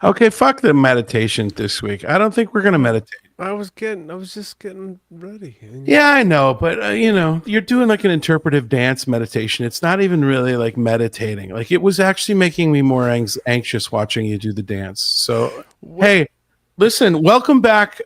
Okay, fuck the meditation this week. I don't think we're gonna meditate. I was just getting ready. Yeah, I know, but you're doing like an interpretive dance meditation. It's not even really like meditating. Like it was actually making me more anxious watching you do the dance. So, hey, listen, welcome back.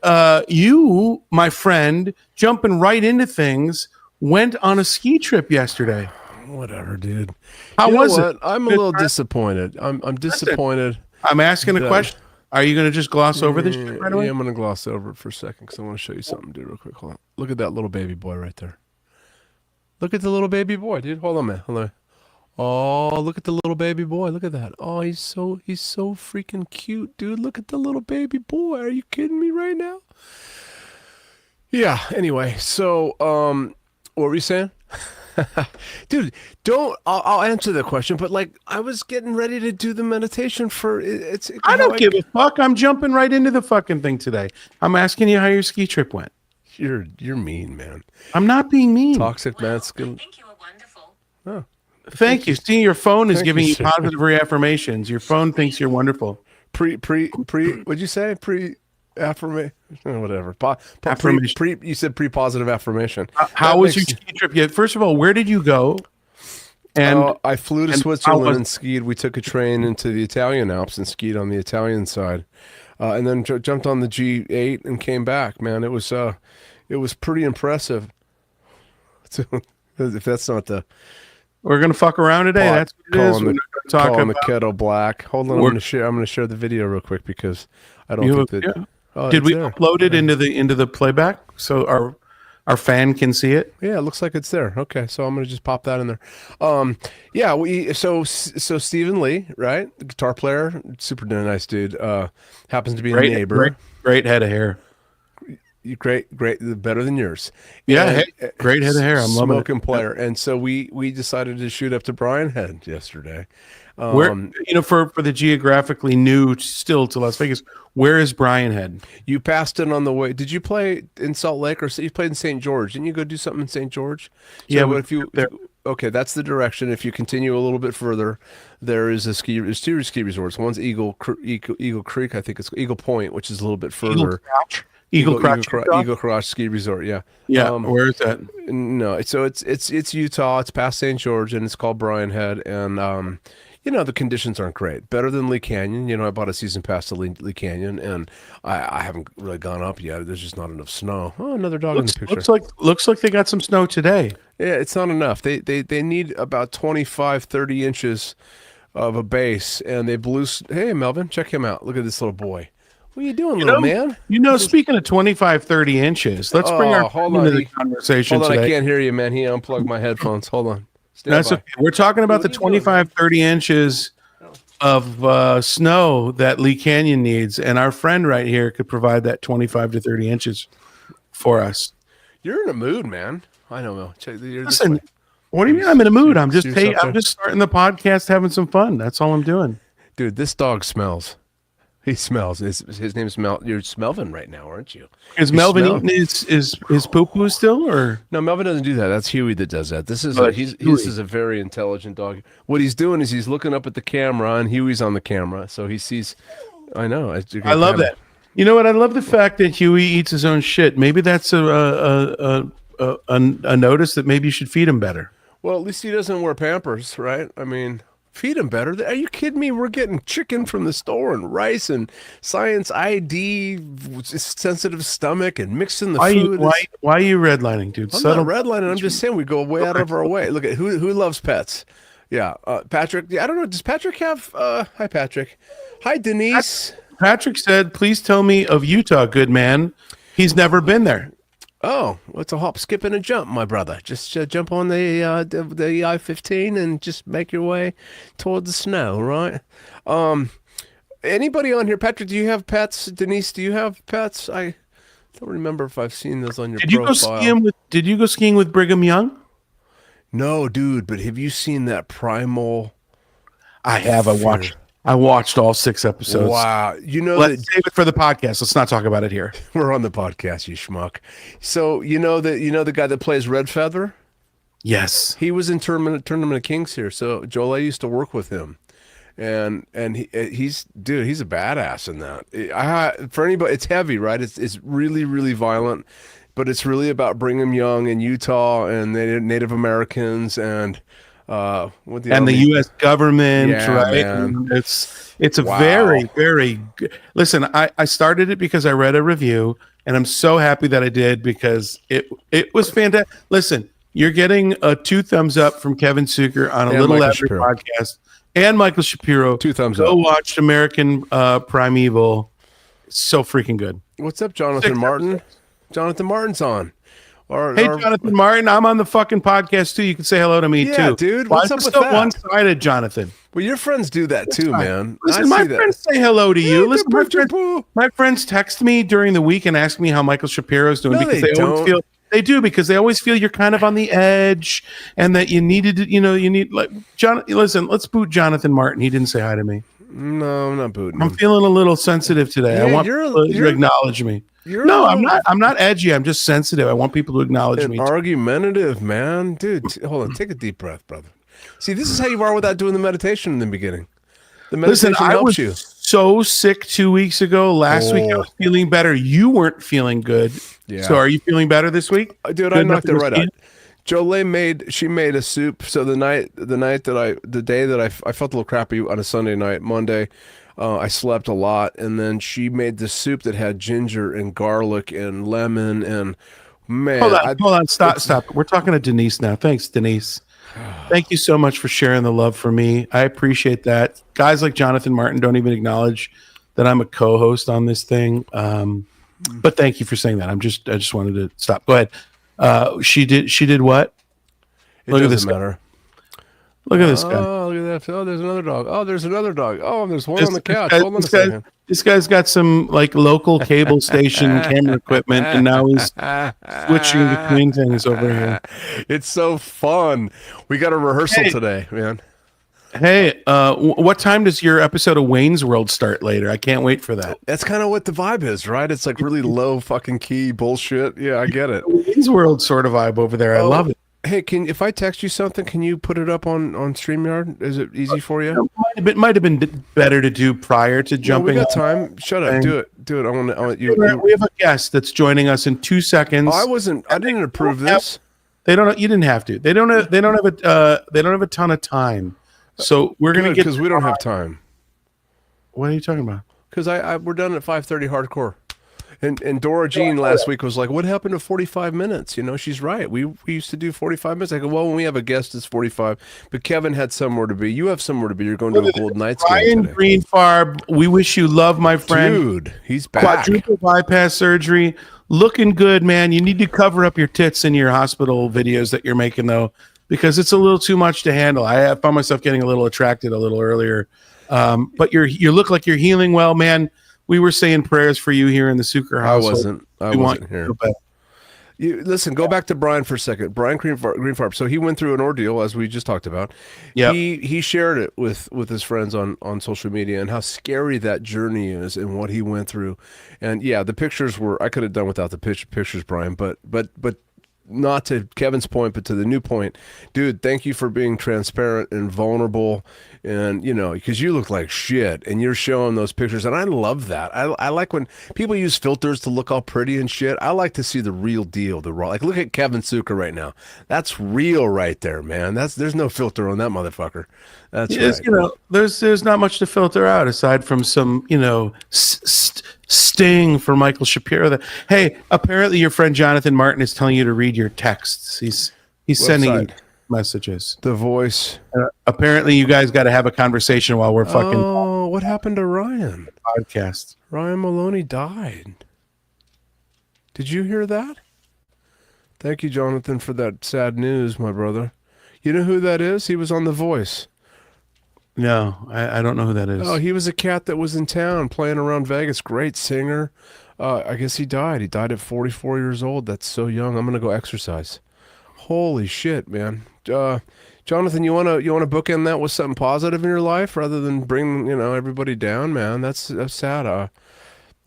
You, my friend, jumping right into things, went on a ski trip yesterday. Whatever, dude. How was it? I'm a little disappointed. I'm disappointed. I'm asking a question. Are you going to just gloss over this shit right away? Yeah, I'm going to gloss over it for a second because I want to show you something, dude, real quick. Hold on. Look at that little baby boy right there. Look at the little baby boy, dude. Hold on, man. Hold on. Oh, look at the little baby boy. Look at that. Oh, he's so freaking cute, dude. Look at the little baby boy. Are you kidding me right now? Yeah. Anyway, so what were you saying? Dude, I'll answer the question, but like I was getting ready to do the meditation for it's. I don't give a fuck. I'm jumping right into the fucking thing today. I'm asking you how your ski trip went. You're mean, man. I'm not being mean. Toxic masculine. I think you were wonderful. Oh, thank you. See, your phone is giving you positive reaffirmations. Your phone thinks you're wonderful. What'd you say? Affirmation, whatever. Affirmation. You said pre-positive affirmation. How was your ski trip? Yeah, first of all, where did you go? And I flew to Switzerland and skied. We took a train into the Italian Alps and skied on the Italian side, and then jumped on the G8 and came back. Man, it was pretty impressive. So, if that's not the we're gonna fuck around today. That's what it is. We're gonna talk about the kettle black. Hold on, I'm gonna share the video real quick because I don't think that. Yeah. Did we upload it into the playback so our fan can see it? Yeah, it looks like it's there. Okay, so I'm gonna just pop that in there. Yeah, so Stephen Lee, right, the guitar player, super nice dude. Happens to be a neighbor. Great head of hair. Great, better than yours. Yeah, great head of hair. I'm loving it. Smoking player, and so we decided to shoot up to Brian Head yesterday. Where for the geographically new still to Las Vegas, where is Brian Head? You passed it on the way. Did you play in Salt Lake or you played in St. George? Didn't you go do something in St. George? So yeah, if you okay, that's the direction. If you continue a little bit further, there's two ski resorts. One's Eagle Creek, I think it's Eagle Point, which is a little bit further. Eagle Crotch Ski Resort, yeah. Yeah, where is that? No, so it's Utah. It's past St. George, and it's called Brian Head, and the conditions aren't great. Better than Lee Canyon. I bought a season pass to Lee Canyon, and I haven't really gone up yet. There's just not enough snow. Oh, another dog in the picture. Looks like they got some snow today. Yeah, it's not enough. They need about 25, 30 inches of a base, and they blew. Hey, Melvin, check him out. Look at this little boy. What are you doing, little man? Speaking of 25, 30 inches, let's bring our into the conversation hold on, today. I can't hear you, man. He unplugged my headphones. Hold on. That's okay. We're talking about the 25, 30 inches of snow that Lee Canyon needs, and our friend right here could provide that 25 to 30 inches for us. You're in a mood, man. I don't know. Listen, what do you mean I'm in a mood? I'm just starting the podcast, having some fun. That's all I'm doing. Dude, this dog smells. He smells. His name's Mel. You're Melvin right now, aren't you? Is Melvin eating his poo-poo still, or no? Melvin doesn't do that. That's Huey that does that. This is he's a very intelligent dog. What he's doing is he's looking up at the camera, and Huey's on the camera, so he sees. I know. I love that. You know what? I love the fact that Huey eats his own shit. Maybe that's a notice that maybe you should feed him better. Well, at least he doesn't wear Pampers, right? I mean. Feed him better. Are you kidding me? We're getting chicken from the store and rice and Science ID, sensitive stomach, and mixing the food. Why are you redlining, dude? I'm not redlining. I'm just saying we go way out of our way. Look at who loves pets. Yeah, Patrick. Yeah, I don't know. Does Patrick have? Hi, Patrick. Hi, Denise. Patrick said, "Please tell me of Utah, good man. He's never been there." Oh, it's a hop, skip, and a jump, my brother. Just jump on the I-15 and just make your way toward the snow, right? Anybody on here? Patrick, do you have pets? Denise, do you have pets? I don't remember if I've seen those on your profile. Did you go skiing with Brigham Young? No, dude, but have you seen that primal? I have. I watched all 6 episodes. Wow. Let's save it for the podcast. Let's not talk about it here. We're on the podcast, you schmuck. So the guy that plays Red Feather? Yes. He was in Tournament of Kings here. So Joel, I used to work with him. and he's dude, he's a badass in that. For anybody, it's heavy, right? It's really really violent, but it's really about Brigham Young and Utah and Native Americans and what the And the army. U.S. government, Yeah, right? man. And it's a Wow. very good. Listen, I started it because I read a review, and I'm so happy that I did because it was fantastic. Listen, you're getting a 2 thumbs up from Kevin Suker on a And Little Michael Lavender Shapiro. podcast, and Michael Shapiro. 2 thumbs Go up. watch American Primeval. It's so freaking good. What's up, Jonathan 6 Martin? episodes. Jonathan Martin's on. Hey, Jonathan Martin, I'm on the fucking podcast too. You can say hello to me Yeah, too. dude. Why What's is up it with so that? one-sided, Jonathan? Well, your friends do that too, Fine. man. Listen, I my see that. friends say hello to you. Yeah, Listen, good. my friends text me during the week and ask me how Michael Shapiro's doing No, because they they always don't. feel they do because they always feel you're kind of on the edge and that you needed to, you need like John. Listen, let's boot Jonathan Martin. He didn't say hi to me. No, I'm not booting I'm him. feeling a little sensitive today. I Yeah, want people to acknowledge me. No, I'm not. I'm not edgy. I'm just sensitive. I want people to acknowledge and me. argumentative, man. Dude, hold on. Take a deep breath, brother. See, this is how you are without doing the meditation in the beginning. The meditation Listen, I helps was you. so sick 2 weeks ago. Last week I was feeling better. You weren't feeling good. Yeah. So are you feeling better this week? Dude, Good I enough knocked to it go right ski? out. She made a soup. So the day that I felt a little crappy on a Sunday night, Monday, I slept a lot, and then she made this soup that had ginger and garlic and lemon and man, Hold on, stop. We're talking to Denise now. Thanks, Denise. Thank you so much for sharing the love for me. I appreciate that. Guys like Jonathan Martin don't even acknowledge that I'm a co-host on this thing. But thank you for saying that. I just wanted to stop. Go ahead. She did what? It Look at doesn't this guy. matter. Look at this guy. Oh, look at that. Oh, there's another dog. Oh, there's another dog. Oh, there's one on the couch. Hold on a This guy- second. This guy's got some like local cable station camera equipment, and now he's switching between things over here. It's so fun. We got a rehearsal Hey. today, man. Hey, what time does your episode of Wayne's World start later? I can't wait for that. That's kind of what the vibe is, right? It's like really low fucking key bullshit. Yeah, I get it. Wayne's World sort of vibe over there. I love it. Hey, if I text you something, can you put it up on StreamYard? Is it easy for you? It might have been better to do prior to No, we jumping. got on. time. Shut up. Do it. I want you. We have a guest that's joining us in 2 seconds. I didn't approve this. They don't. You didn't have to. They don't have a ton of time. So we're gonna get because we don't have time. What are you talking about? Because we're done at 5:30 hardcore. And Dora Jean last week was like, "What happened to 45 minutes?" You know, she's right. We used to do 45 minutes. I go, "Well, when we have a guest, it's 45." But Kevin had somewhere to be. You have somewhere to be. You're going to a Golden Knights game Ryan today. Greenfarb, we wish you love, my friend. Dude, he's back. Quadruple bypass surgery, looking good, man. You need to cover up your tits in your hospital videos that you're making though, because it's a little too much to handle. I found myself getting a little attracted a little earlier, but you look like you're healing well, man. We were saying prayers for you here in the Suker household. I wasn't here. Listen, go back to Brian for a second. Brian Greenfarb. So he went through an ordeal, as we just talked about. Yep. He shared it with his friends on social media and how scary that journey is and what he went through. And yeah, the pictures were, I could have done without the pictures, Brian, but not to Kevin's point, but to the new point, dude, thank you for being transparent and vulnerable. And, you know, because you look like shit and you're showing those pictures. And I love that. I like when people use filters to look all pretty and shit. I like to see the real deal, the raw. Like, look at Kevin Suker right now. That's real right there, man. There's no filter on that motherfucker. That's right. You know, there's not much to filter out aside from some, you know, sting for Michael Shapiro. Hey, apparently your friend Jonathan Martin is telling you to read your texts. He's sending you messages. The voice. Apparently you guys got to have a conversation while we're fucking Oh, what happened to Ryan? podcast. Ryan Maloney died. Did you hear that? Thank you, Jonathan, for that sad news, my brother. You know who that is? He was on The Voice. No, I don't know who that is. Oh, he was a cat that was in town playing around Vegas. Great singer. I guess he died. He died at 44 years old. That's so young. I'm gonna go exercise. Holy shit, man. Jonathan, you wanna bookend that with something positive in your life rather than bring everybody down, man? That's sad.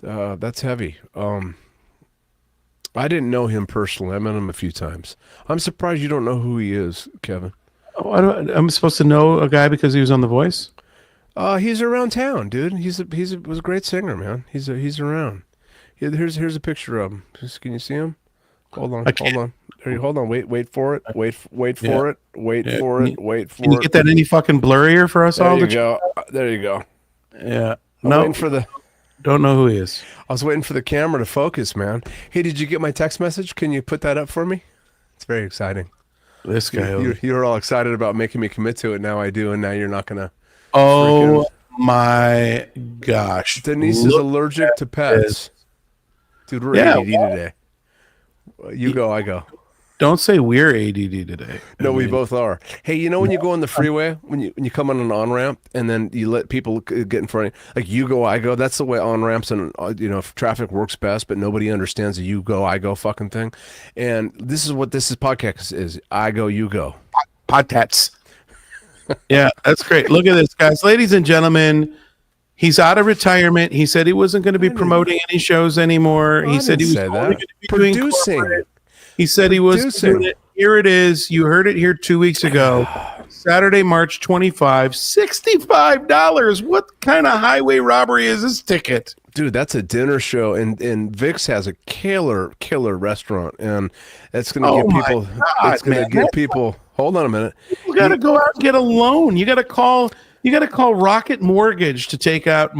That's heavy. I didn't know him personally. I met him a few times. I'm surprised you don't know who he is, Kevin. I'm supposed to know a guy because he was on The Voice? He's around town, dude. Was a great singer, man. He's around. Here's a picture of him. Can you see him? Hold on, I hold can't. on. Hold on. Wait for it. Wait Yeah. for it. Wait Yeah. for it. Wait Can you for get it. that any fucking blurrier for us There all you to check? go. There you go. Yeah. I'm waiting No, for the. don't know who he is. I was waiting for the camera to focus, man. Hey, did you get my text message? Can you put that up for me? It's very exciting. This guy. You were all excited about making me commit to it. Now I do, and now you're not gonna freaking. Oh my gosh. Denise is Look allergic to at this. pets. Dude, we're Yeah. ADD today. You go, I go. Don't say we're ADD today. No, we both are. Hey, you know when you go on the freeway, when you come on an on ramp, and then you let people get in front of you, like you go, I go. That's the way on ramps and if traffic works best, but nobody understands the you go, I go fucking thing. And this is what this podcast is: I go, you go. Potats. Yeah, that's great. Look at this, guys. Ladies and gentlemen, he's out of retirement. He said he wasn't going to be promoting any shows anymore. He said he was say only that. going to be doing Producing. corporate. He said he was doing it. Here it is. You heard it here 2 weeks ago. Saturday, March 25, $65. What kind of highway robbery is this ticket? Dude, that's a dinner show, and Vic's has a killer restaurant, and that's going to give people. God, It's going to give people. Hold on a minute. You got to go out and get a loan. You got to call. You got to call Rocket Mortgage to take out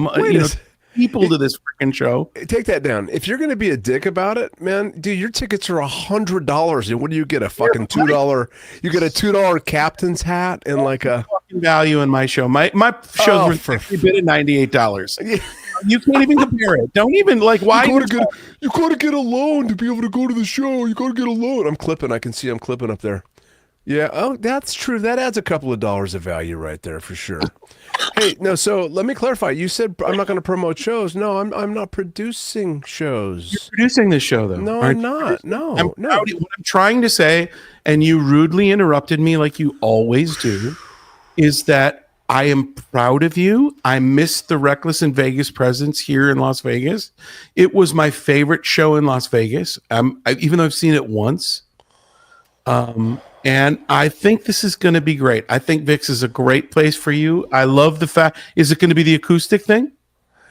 people to this freaking show. Take that down. If you're going to be a dick about it, man, dude, your tickets are $100. And what do you get? A fucking $2? You get a $2 captain's hat and like a fucking value in my show. My shows were for a bit of $98. You can't even compare it. Don't even why you got to get a loan to be able to go to the show. You got to get a loan. I'm clipping. I can see I'm clipping up there. Yeah, oh, that's true. That adds a couple of dollars of value right there for sure. Hey, no, so let me clarify. You said I'm not going to promote shows. No, I'm not producing shows. You're producing this show, though. No, I'm not. No, no. What I'm trying to say, and you rudely interrupted me like you always do, is that I am proud of you. I missed the Reckless in Vegas presence here in Las Vegas. It was my favorite show in Las Vegas. Even though I've seen it once. And I think this is going to be great. I think Vic's is a great place for you. I love the fact. Is it going to be the acoustic thing?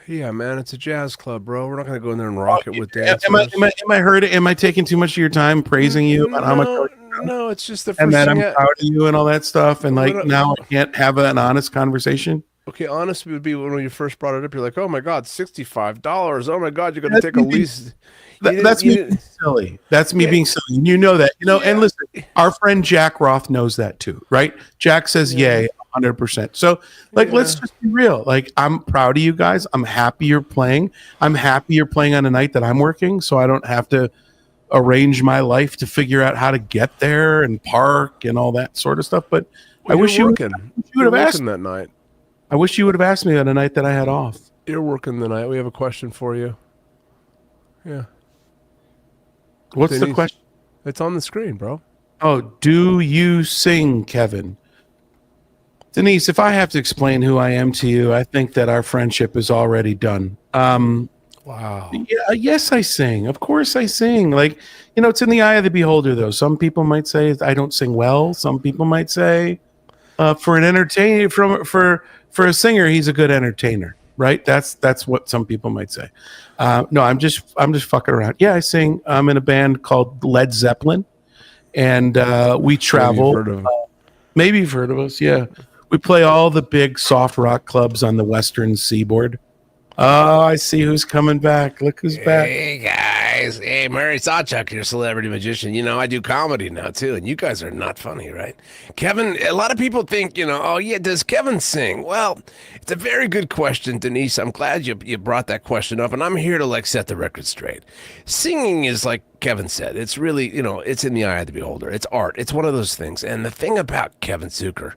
Yeah, man, it's a jazz club, bro. We're not going to go in there and rock it with dancers. Am I hurt? Am I taking too much of your time praising you? No, it's just the first and that thing. I'm proud of you and all that stuff. And now I can't have an honest conversation. Okay, honest would be when you first brought it up. You're like, oh my God, $65. Oh my God, you're going to take a lease. That's me being silly. That's me being silly. You know that. And listen, our friend Jack Roth knows that too, right? Jack says yay 100%. So let's just be real. I'm proud of you guys. I'm happy you're playing. I'm happy you're playing on a night that I'm working, so I don't have to arrange my life to figure out how to get there and park and all that sort of stuff. But I wish you would have asked that night. I wish you would have asked me on a night that I had off. You're working the night. We have a question for you. Yeah. What's the question? It's on the screen, bro. Oh, do you sing, Kevin? Denise, if I have to explain who I am to you, I think that our friendship is already done. Wow. Yeah, yes, I sing. Of course I sing. It's in the eye of the beholder, though. Some people might say I don't sing well. Some people might say for an entertainer, for a singer, he's a good entertainer. Right? That's what some people might say. No, I'm just fucking around. Yeah, I sing. I'm in a band called Led Zeppelin, and we travel. Maybe you've heard of us. Yeah, we play all the big soft rock clubs on the Western Seaboard. Oh, I see who's coming back. Look who's back. Hey, guys. Hey, Murray Sawchuck, your celebrity magician. I do comedy now, too, and you guys are not funny, right? Kevin, a lot of people think, oh, yeah, does Kevin sing? Well, it's a very good question, Denise. I'm glad you brought that question up, and I'm here to, set the record straight. Singing is like Kevin said. It's really, it's in the eye of the beholder. It's art. It's one of those things. And the thing about Kevin Zucker,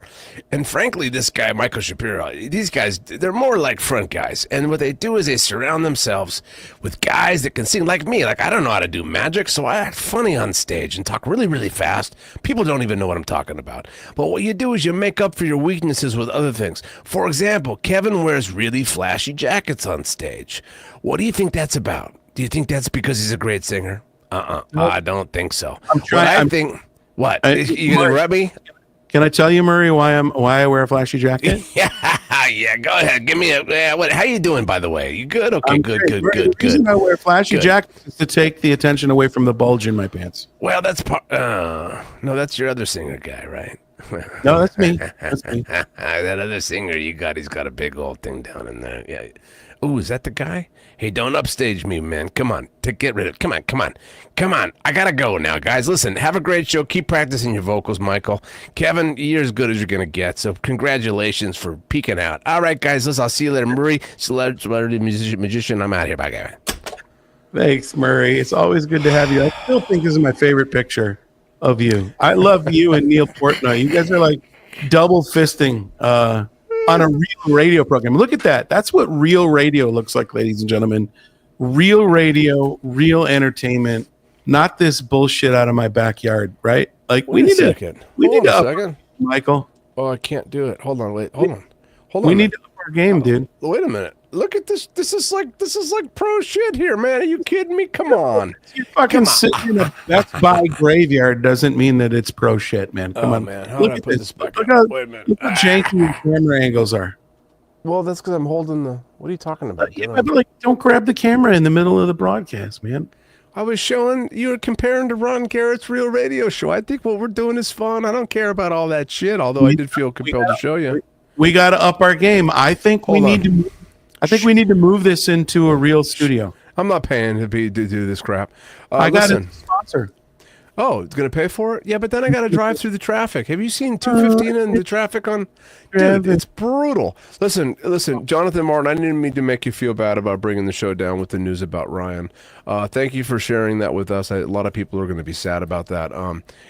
and frankly, this guy, Michael Shapiro, these guys, they're more like front guys. And what they do is they surround themselves with guys that can sing like me. I don't know how to do magic, so I act funny on stage and talk really, really fast. People don't even know what I'm talking about. But what you do is you make up for your weaknesses with other things. For example, Kevin wears really flashy jackets on stage. What do you think that's about? Do you think that's because he's a great singer? Nope. I don't think so. What? You gonna rub me? Can I tell you, Murray, why I wear a flashy jacket? Yeah, Yeah, go ahead. Give me a. What? How you doing, by the way? You good? Okay, I'm good, great. good, good, The reason good. I wear flashy Good. jackets is to take the attention away from the bulge in my pants. Well, that's part. No, that's your other singer guy, right? No, that's me. That's me. That other singer you got, he's got a big old thing down in there. Yeah. Ooh, is that the guy? Hey, don't upstage me, man. Come on, get rid of. Come on. I gotta go now, guys. Listen, have a great show. Keep practicing your vocals, Michael. Kevin, you're as good as you're gonna get. So congratulations for peeking out. All right, guys. Listen, I'll see you later. Murray, celebrity magician. I'm out here. Bye, guys. Thanks, Murray. It's always good to have you. I still think this is my favorite picture of you. I love you and Neil Portnoy. You guys are like double fisting on a real radio program. Look at that. That's what real radio looks like, ladies and gentlemen. Real radio, real entertainment, not this bullshit out of my backyard, right? Like we need to up, Michael. Oh, I can't do it. Hold on, wait. Hold on. We need to up our game, dude. Wait a minute. Look at this. This is like pro shit here, man. Are you kidding me? Come on. You fucking sitting in a Best Buy graveyard doesn't mean that it's pro shit, man. Come on, man. How look do I at put this. this back Look up? how, Wait a minute. look how janky your camera angles are. Well, that's because I'm holding the. What are you talking about? Yeah, but like, don't grab the camera in the middle of the broadcast, man. I was showing you were comparing to Ron Garrett's Real Radio Show. I think what we're doing is fun. I don't care about all that shit. Although I did feel compelled to show you. We got to up our game. I think we need to move this into a real studio. I'm not paying to do this crap. I got a sponsor. Oh, it's going to pay for it? Yeah, but then I got to drive through the traffic. Have you seen 215 and the traffic on? Dude, it's brutal. Listen, Jonathan Martin, I didn't mean to make you feel bad about bringing the show down with the news about Ryan. Thank you for sharing that with us. A lot of people are going to be sad about that.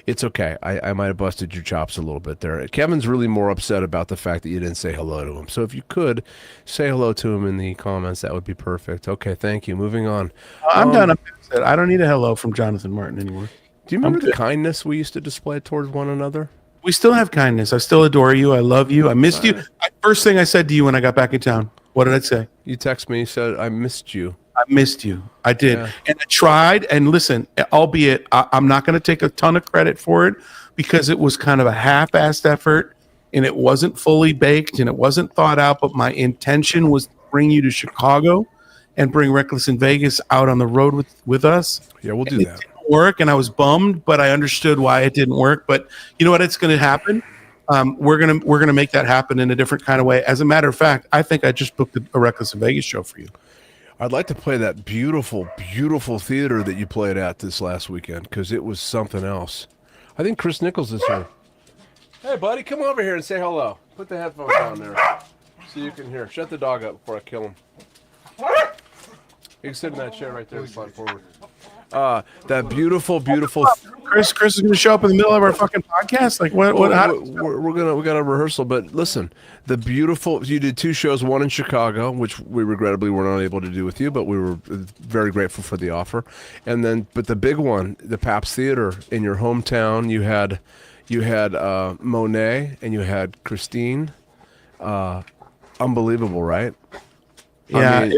It's okay. I might have busted your chops a little bit there. Kevin's really more upset about the fact that you didn't say hello to him. So if you could say hello to him in the comments, that would be perfect. Okay, thank you. Moving on. I'm done. I don't need a hello from Jonathan Martin anymore. Do you remember the kindness we used to display towards one another? We still have kindness. I still adore you. I love you. I missed you. First thing I said to you when I got back in town, what did I say? You text me, said, I missed you. I missed you. I did. Yeah. And I tried. And listen, albeit I'm not going to take a ton of credit for it because it was kind of a half-assed effort and it wasn't fully baked and it wasn't thought out. But my intention was to bring you to Chicago and bring Reckless in Vegas out on the road with us. Yeah, we'll do that. Work, and I was bummed, but I understood why it didn't work. But you know what? It's going to happen. We're gonna make that happen in a different kind of way. As a matter of fact, I think I just booked a Reckless in Vegas show for you. I'd like to play that beautiful, beautiful theater that you played at this last weekend because it was something else. I think Chris Nichols is here. Hey, buddy, come over here and say hello. Put the headphones on there so you can hear. Shut the dog up before I kill him. You can sit in that chair right there and slide forward. That beautiful. Chris is going to show up in the middle of our fucking podcast. Like what? We got a rehearsal, but listen, the beautiful. You did 2 shows, one in Chicago, which we regrettably were not able to do with you, but we were very grateful for the offer. And then, but the big one, the Pabst Theater in your hometown, you had Monet and you had Christine. Unbelievable, right? Yeah. I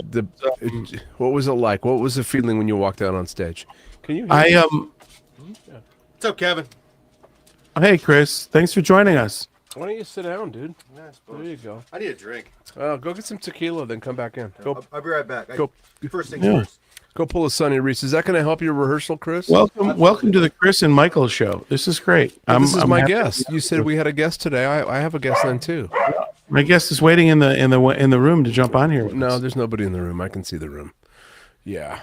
mean, what was it like? What was the feeling when you walked out on stage? Can you hear me? What's up, Kevin? Hey, Chris. Thanks for joining us. Why don't you sit down, dude? There you go. I need a drink. Go get some tequila, then come back in. Go. I'll be right back. Go. First things first. Go pull a Sunny Reese. Is that going to help your rehearsal, Chris? Welcome to the Chris and Michael show. This is great. This is my guest. You said we had a guest today. I have a guest then too. My guest is waiting in the room to jump on here. No, there's nobody in the room. I can see the room. Yeah.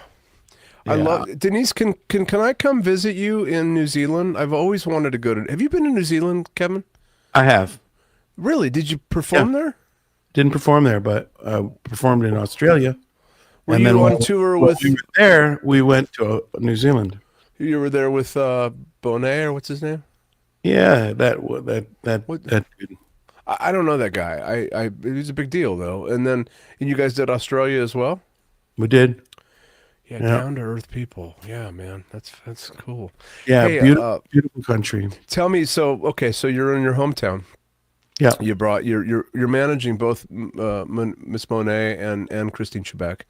I love Denise. Can I come visit you in New Zealand? I've always wanted to go to. Have you been to New Zealand, Kevin? I have. Really? Did you perform there? Didn't perform there, but performed in Australia. Were you on tour with? We were there. We went to New Zealand. You were there with Bonet, or what's his name? Yeah, that dude. I don't know that guy. It was a big deal though. And you guys did Australia as well? We did. Yeah, down to earth people. Yeah, man, that's cool. Yeah, hey, beautiful country. Tell me, so you're in your hometown. Yeah, you brought you're managing both Miss Monet and Christine Chebec.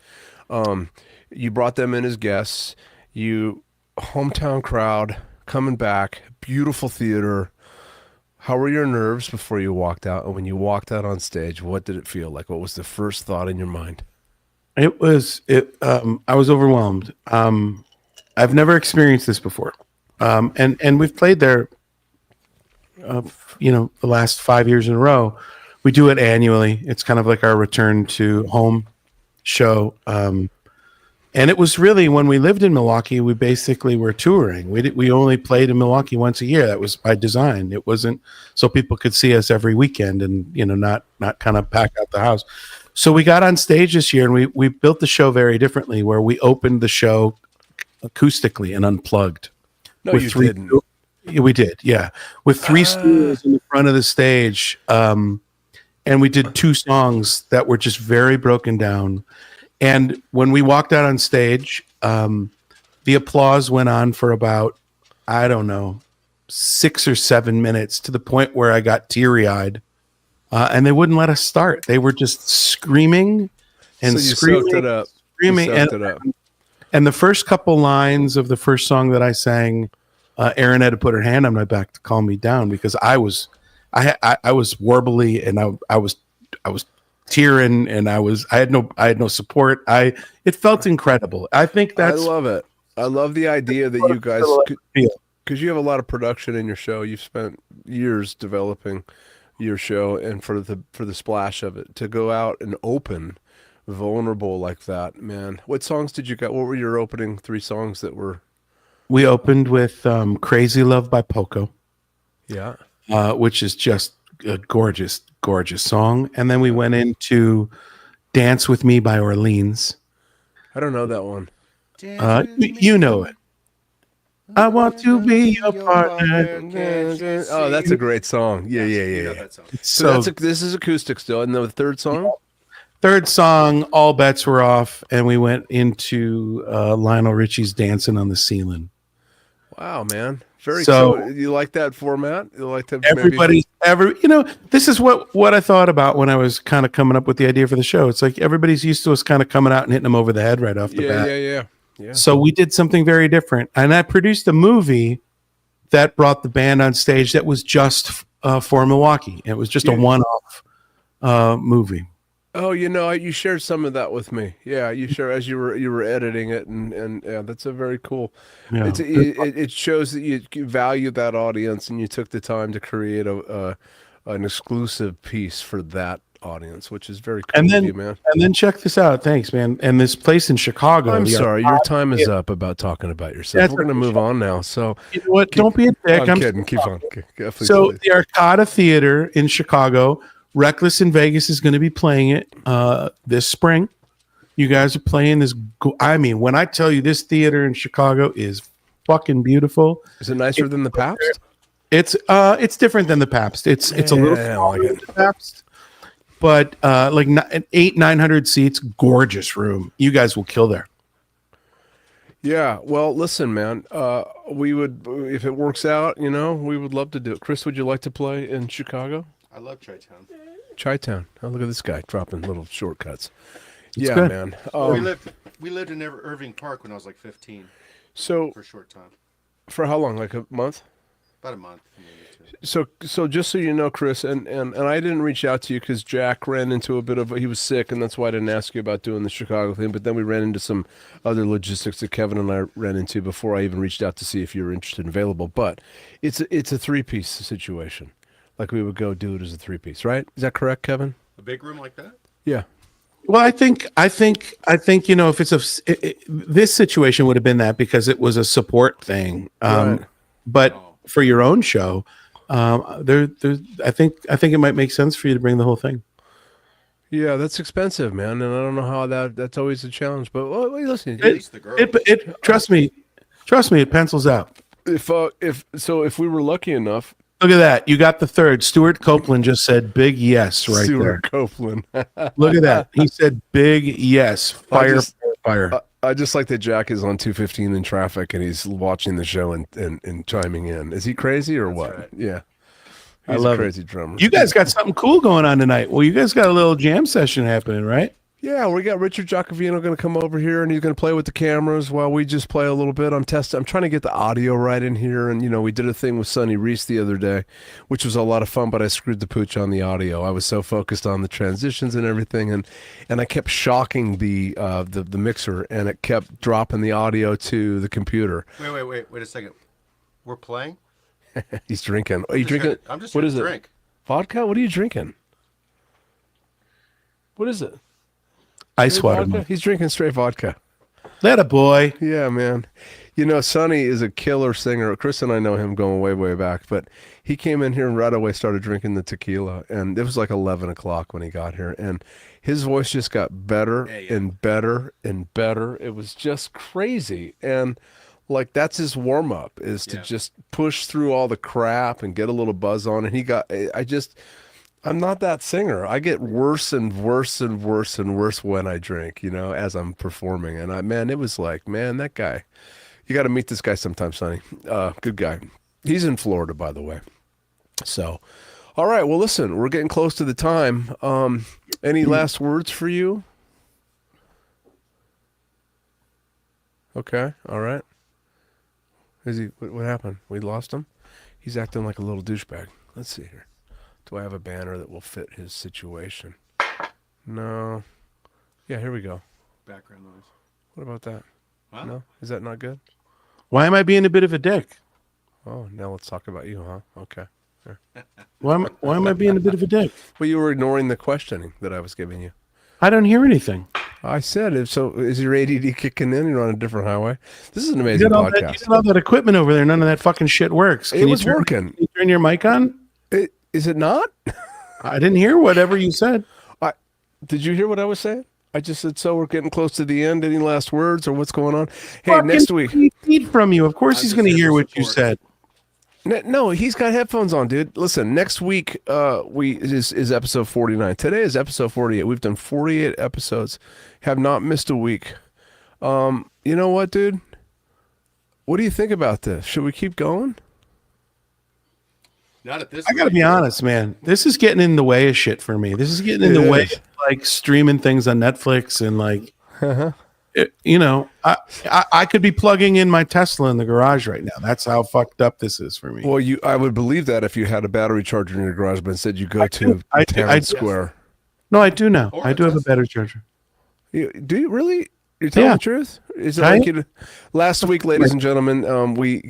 You brought them in as guests. You hometown crowd coming back, beautiful theater. How were your nerves before you walked out? And when you walked out on stage, what did it feel like? What was the first thought in your mind? I was overwhelmed. I've never experienced this before. And we've played there, the last 5 years in a row. We do it annually. It's kind of like our return to home show. And it was really, when we lived in Milwaukee, we basically were touring. We only played in Milwaukee once a year. That was by design. It wasn't so people could see us every weekend and, not kind of pack out the house. So we got on stage this year, and we built the show very differently, where we opened the show acoustically and unplugged. No, you didn't. We did, yeah. With three stools in the front of the stage. And we did 2 songs that were just very broken down. And when we walked out on stage, the applause went on for about, I don't know, 6 or 7 minutes, to the point where I got teary-eyed. And they wouldn't let us start. They were just screaming and screaming. Soaked it up. Screaming. You soaked it up. And the first couple lines of the first song that I sang, Erin had to put her hand on my back to calm me down, because I was warbly, and I was tearing, and I had no support. It felt incredible. I think I love it. I love the idea that you guys, because you have a lot of production in your show. You've spent years developing your show, and for the splash of it, to go out and open vulnerable like that, man. What songs did you got? What were your opening 3 songs that were? We opened with Crazy Love by Poco. Yeah. Which is just a gorgeous, gorgeous song. And then we went into Dance With Me by Orleans. I don't know that one. You know it. I want to be your partner. Oh, that's a great song. Yeah. That song. So this is acoustic still. And the third song? Third song, all bets were off, and we went into Lionel Richie's Dancing on the Ceiling. Wow, man. Very cool. You like that format? You like that? This is what I thought about when I was kind of coming up with the idea for the show. It's like everybody's used to us kind of coming out and hitting them over the head right off the bat. Yeah. So we did something very different. And I produced a movie that brought the band on stage that was just for Milwaukee. It was just a one-off movie. Oh, you shared some of that with me. Yeah, you share as you were editing it, and yeah, that's a very cool. Yeah. It shows that you value that audience, and you took the time to create an exclusive piece for that audience, which is very cool of you, man. And then check this out. Thanks, man. And this place in Chicago. I'm sorry, your time is up about talking about yourself. We're going to move on now. So you know what? Don't be a dick. I'm kidding. Keep on. So the Arcada Theater in Chicago. Reckless in Vegas is going to be playing it this spring. You guys are playing this. I mean, when I tell you this theater in Chicago is fucking beautiful. Is it nicer than the Pabst? It's different than the Pabst. It's a little smaller than the Pabst, but like 900 seats, gorgeous room. You guys will kill there. Yeah. Well, listen, man. We would, if it works out, we would love to do it. Chris, would you like to play in Chicago? I love Chi-Town. Chi-Town. Oh, look at this guy dropping little shortcuts. It's good. Man. We lived in Irving Park when I was like 15. So for a short time. For how long? Like a month? About a month. So just so you know, Chris, and I didn't reach out to you because Jack ran into he was sick, and that's why I didn't ask you about doing the Chicago thing. But then we ran into some other logistics that Kevin and I ran into before I even reached out to see if you were interested and available. But it's a 3-piece situation. Like we would go do it as a 3-piece, right? Is that correct, Kevin? A big room like that? Yeah. Well, I think if it's this situation would have been that because it was a support thing. Right. But for your own show, I think it might make sense for you to bring the whole thing. Yeah, that's expensive, man, and I don't know how that's always a challenge. But listen, trust me, it pencils out. If we were lucky enough. Look at that. You got the third. Stuart Copeland just said big yes right Stuart there. Copeland. Look at that. He said big yes. Fire. I just like that Jack is on 215 in traffic and he's watching the show and chiming in. Is he crazy or what? Right. Yeah. I love a crazy drummer. You guys got something cool going on tonight. Well, you guys got a little jam session happening, right? Yeah, we got Richard Giacovino going to come over here, and he's going to play with the cameras while we just play a little bit. I'm trying to get the audio right in here, and we did a thing with Sonny Reese the other day, which was a lot of fun. But I screwed the pooch on the audio. I was so focused on the transitions and everything, and I kept shocking the mixer, and it kept dropping the audio to the computer. Wait a second. We're playing? He's drinking. Are you drinking? I'm just what gonna is drink. it? Vodka? What are you drinking? What is it? Ice Straight water. vodka? He's drinking straight vodka. That a boy. Yeah, man. Sonny is a killer singer. Chris and I know him going way, way back, but he came in here and right away started drinking the tequila, and it was like 11 o'clock when he got here, and his voice just got better and better and better. It was just crazy, and like that's his warm-up is to just push through all the crap and get a little buzz on, and I'm not that singer. I get worse and worse and worse and worse when I drink, as I'm performing. And it was like, man, that guy, you got to meet this guy sometime, Sonny. Good guy. He's in Florida, by the way. So, all right. Well, listen, we're getting close to the time. Any last words for you? Okay. All right. Is he? What happened? We lost him? He's acting like a little douchebag. Let's see here. Do I have a banner that will fit his situation? No. Yeah, here we go. Background noise. What about that? Huh? No? Is that not good? Why am I being a bit of a dick? Oh, now let's talk about you, huh? Okay. Sure. Why am I being a bit of a dick? Well, you were ignoring the questioning that I was giving you. I don't hear anything. I said, so is your ADD kicking in? You're on a different highway? This is an amazing podcast. You got all that equipment over there. None of that fucking shit works. It was working. Can you turn your mic on? Is it not? I didn't hear whatever you said. Did you hear what I was saying? I just said, so we're getting close to the end. Any last words or what's going on? Hey, next week. Need from you. Of course he's going to hear what you said. No, he's got headphones on, dude. Listen, next week is episode 49. Today is episode 48. We've done 48 episodes. Have not missed a week. You know what, dude? What do you think about this? Should we keep going? Not at this. I got to be honest, man. This is getting in the way of shit for me. This is getting in the way of like streaming things on Netflix and like, I could be plugging in my Tesla in the garage right now. That's how fucked up this is for me. Well, I would believe that if you had a battery charger in your garage, but instead you go to Town Square. No, I do now. I do have a battery charger. Do you really? You're telling the truth? Is it like you? Last week, ladies and gentlemen,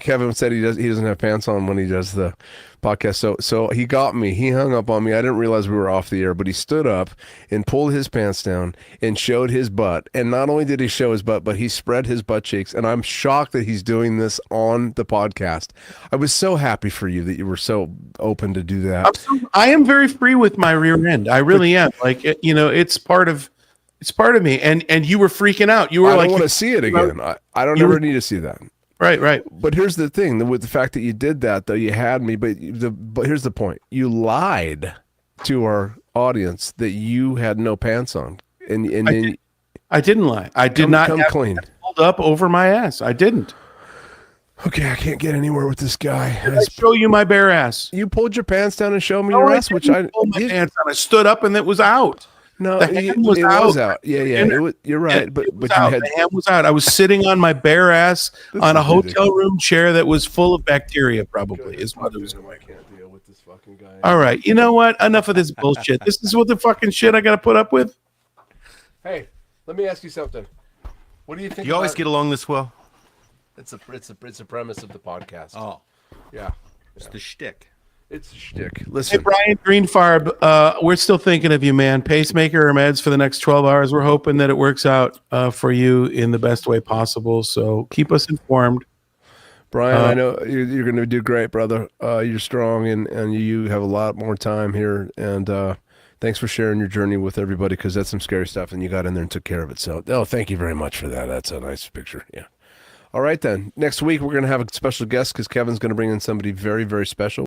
Kevin said he doesn't have pants on when he does the podcast. So he got me. He hung up on me. I didn't realize we were off the air, but he stood up and pulled his pants down and showed his butt. And not only did he show his butt, but he spread his butt cheeks. And I'm shocked that he's doing this on the podcast. I was so happy for you that you were so open to do that. I am very free with my rear end. I really am. Like it's part of me. And you were freaking out. You were I like, don't want to see it again. I don't ever need to see that. Right. But here's the thing: with the fact that you did that, though, you had me. But here's the point: you lied to our audience that you had no pants on, and I didn't lie. I did not come have clean. Pulled up over my ass. I didn't. Okay, I can't get anywhere with this guy. I show you my bare ass. You pulled your pants down and showed me your ass, which I pulled my pants down. I stood up and it was out. No, the it hand was out. Yeah. You're right. But you had the hand was out. I was sitting on my bare ass on a hotel room chair that was full of bacteria. Probably is what it was. I can't deal with this fucking guy. All right, you know what? Enough of this bullshit. This is what the fucking shit I got to put up with. Hey, let me ask you something. What do you think? You always get along this well. It's a premise of the podcast. Oh, yeah. it's the shtick. It's a shtick. Hey, Listen, Brian Greenfarb, we're still thinking of you, man. Pacemaker or meds for the next 12 hours. We're hoping that it works out for you in the best way possible. So keep us informed. Brian, I know you're going to do great, brother. You're strong, and you have a lot more time here. And thanks for sharing your journey with everybody, because that's some scary stuff, and you got in there and took care of it. So, thank you very much for that. That's a nice picture. Yeah. All right, then. Next week, we're going to have a special guest because Kevin's going to bring in somebody very, very special.